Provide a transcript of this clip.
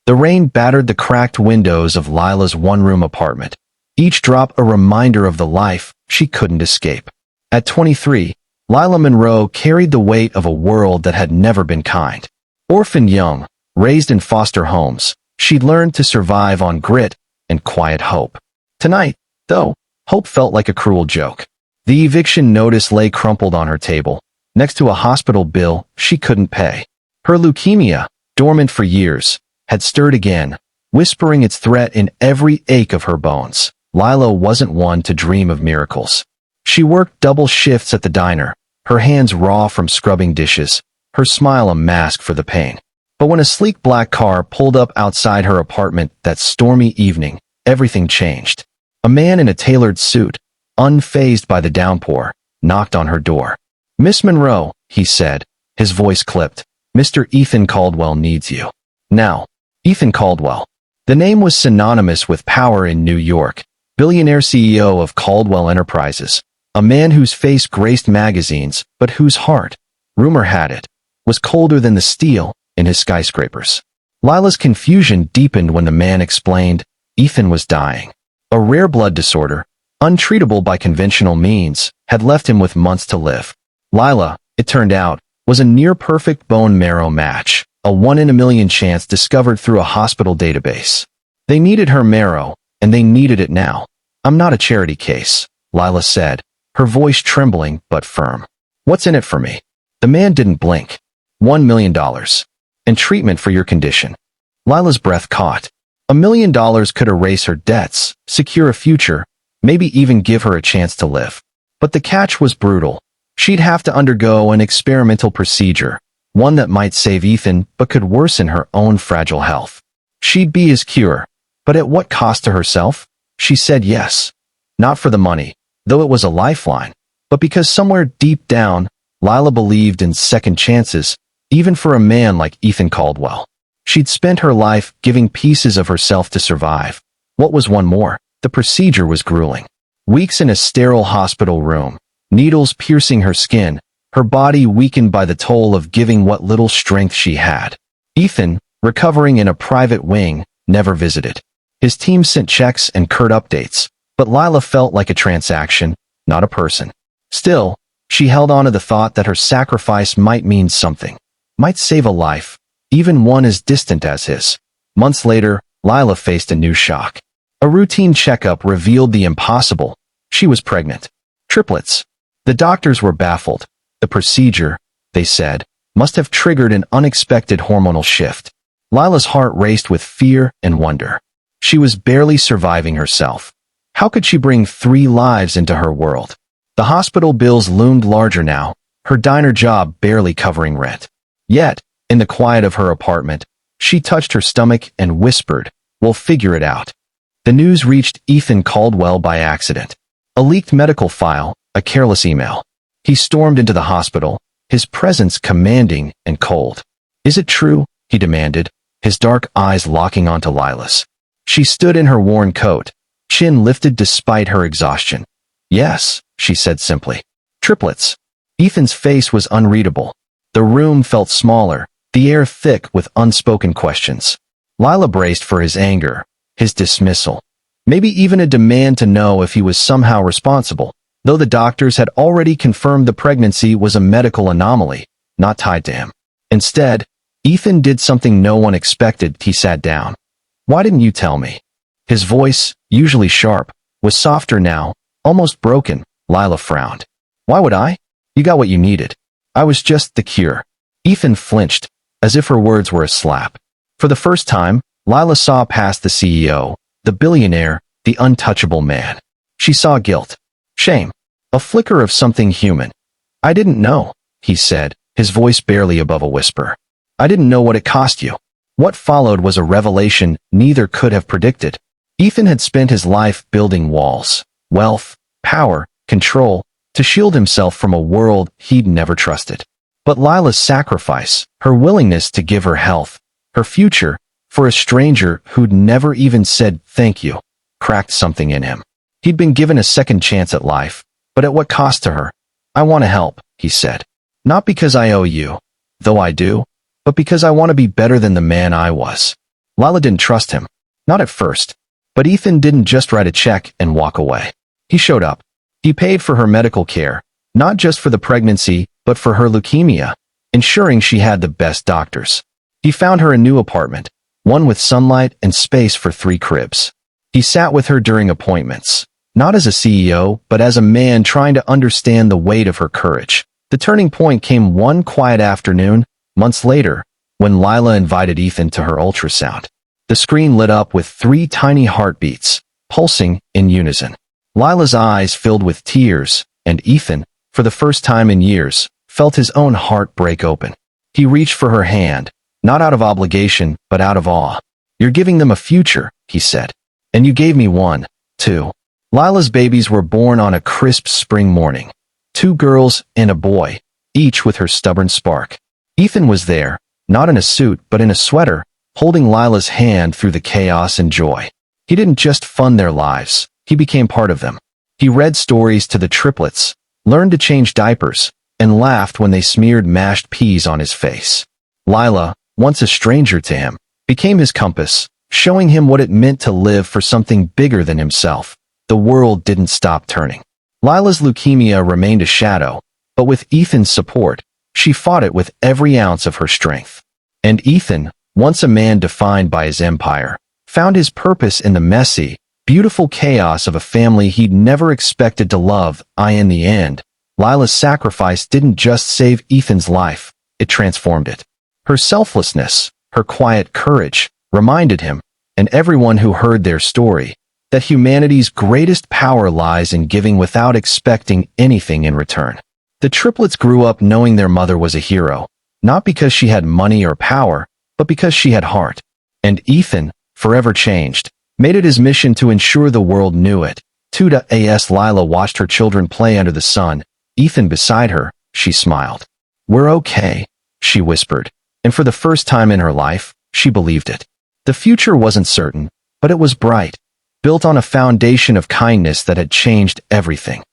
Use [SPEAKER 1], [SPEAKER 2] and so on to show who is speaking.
[SPEAKER 1] The rain battered the cracked windows of Lila's one-room apartment, each drop a reminder of the life she couldn't escape. At 23, Lila Monroe carried the weight of a world that had never been kind. Orphaned young, raised in foster homes, she'd learned to survive on grit and quiet hope. Tonight, though, hope felt like a cruel joke. The eviction notice lay crumpled on her table, next to a hospital bill she couldn't pay. Her leukemia, dormant for years, had stirred again, whispering its threat in every ache of her bones. Lila wasn't one to dream of miracles. She worked double shifts at the diner, her hands raw from scrubbing dishes, her smile a mask for the pain. But when a sleek black car pulled up outside her apartment that stormy evening, everything changed. A man in a tailored suit, unfazed by the downpour, knocked on her door. "Miss Monroe," he said, his voice clipped, "Mr. Ethan Caldwell needs you." Now, Ethan Caldwell. The name was synonymous with power in New York, billionaire CEO of Caldwell Enterprises, a man whose face graced magazines, but whose heart, rumor had it, was colder than the steel in his skyscrapers. Lila's confusion deepened when the man explained Ethan was dying. A rare blood disorder, untreatable by conventional means, had left him with months to live. Lila, it turned out, was a near-perfect bone marrow match, a 1 in a million chance discovered through a hospital database. They needed her marrow, and they needed it now. "I'm not a charity case," Lila said, her voice trembling but firm. "What's in it for me?" The man didn't blink. $1 million. And treatment for your condition. Lila's breath caught. $1 million could erase her debts, secure a future, maybe even give her a chance to live. But the catch was brutal. She'd have to undergo an experimental procedure, one that might save Ethan but could worsen her own fragile health. She'd be his cure, but at what cost to herself? She said yes. Not for the money, though it was a lifeline, but because somewhere deep down, Lila believed in second chances, even for a man like Ethan Caldwell. She'd spent her life giving pieces of herself to survive. What was one more? The procedure was grueling. Weeks in a sterile hospital room, needles piercing her skin, her body weakened by the toll of giving what little strength she had. Ethan, recovering in a private wing, never visited. His team sent checks and curt updates, but Lila felt like a transaction, not a person. Still, she held on to the thought that her sacrifice might mean something, might save a life, even one as distant as his. Months later, Lila faced a new shock. A routine checkup revealed the impossible. She was pregnant. Triplets. The doctors were baffled. The procedure, they said, must have triggered an unexpected hormonal shift. Lila's heart raced with fear and wonder. She was barely surviving herself. How could she bring 3 lives into her world? The hospital bills loomed larger now, her diner job barely covering rent. Yet, in the quiet of her apartment, she touched her stomach and whispered, "We'll figure it out." The news reached Ethan Caldwell by accident. A leaked medical file, a careless email. He stormed into the hospital, his presence commanding and cold. "Is it true?" he demanded, his dark eyes locking onto Lila's. She stood in her worn coat, chin lifted despite her exhaustion. "Yes," she said simply. "Triplets." Ethan's face was unreadable. The room felt smaller, the air thick with unspoken questions. Lila braced for his anger, his dismissal, maybe even a demand to know if he was somehow responsible, though the doctors had already confirmed the pregnancy was a medical anomaly, not tied to him. Instead, Ethan did something no one expected. He sat down. "Why didn't you tell me?" His voice, usually sharp, was softer now, almost broken. Lila frowned. "Why would I? You got what you needed. I was just the cure." Ethan flinched, as if her words were a slap. For the first time, Lila saw past the CEO, the billionaire, the untouchable man. She saw guilt, shame, a flicker of something human. "I didn't know," he said, his voice barely above a whisper. "I didn't know what it cost you." What followed was a revelation neither could have predicted. Ethan had spent his life building walls, wealth, power, control, to shield himself from a world he'd never trusted. But Lila's sacrifice, her willingness to give her health, her future, for a stranger who'd never even said thank you, cracked something in him. He'd been given a second chance at life, but at what cost to her? "I want to help," he said. "Not because I owe you, though I do, but because I want to be better than the man I was." Lila didn't trust him. Not at first. But Ethan didn't just write a check and walk away. He showed up. He paid for her medical care, not just for the pregnancy, but for her leukemia, ensuring she had the best doctors. He found her a new apartment, one with sunlight and space for 3 cribs. He sat with her during appointments, not as a CEO, but as a man trying to understand the weight of her courage. The turning point came one quiet afternoon, months later, when Lila invited Ethan to her ultrasound. The screen lit up with 3 tiny heartbeats, pulsing in unison. Lila's eyes filled with tears, and Ethan, for the first time in years, felt his own heart break open. He reached for her hand, not out of obligation, but out of awe. "You're giving them a future," he said. "And you gave me one, too." Lila's babies were born on a crisp spring morning. 2 girls and a boy, each with her stubborn spark. Ethan was there, not in a suit but in a sweater, holding Lila's hand through the chaos and joy. He didn't just fund their lives, he became part of them. He read stories to the triplets, learned to change diapers, and laughed when they smeared mashed peas on his face. Lila, once a stranger to him, became his compass, showing him what it meant to live for something bigger than himself. The world didn't stop turning. Lila's leukemia remained a shadow, but with Ethan's support, she fought it with every ounce of her strength. And Ethan, once a man defined by his empire, found his purpose in the messy, beautiful chaos of a family he'd never expected to love. In the end, Lila's sacrifice didn't just save Ethan's life, it transformed it. Her selflessness, her quiet courage, reminded him, and everyone who heard their story, that humanity's greatest power lies in giving without expecting anything in return. The triplets grew up knowing their mother was a hero, not because she had money or power, but because she had heart. And Ethan, forever changed, made it his mission to ensure the world knew it. 2as Lila watched her children play under the sun, Ethan beside her, she smiled. "We're okay," she whispered, and for the first time in her life, she believed it. The future wasn't certain, but it was bright, built on a foundation of kindness that had changed everything.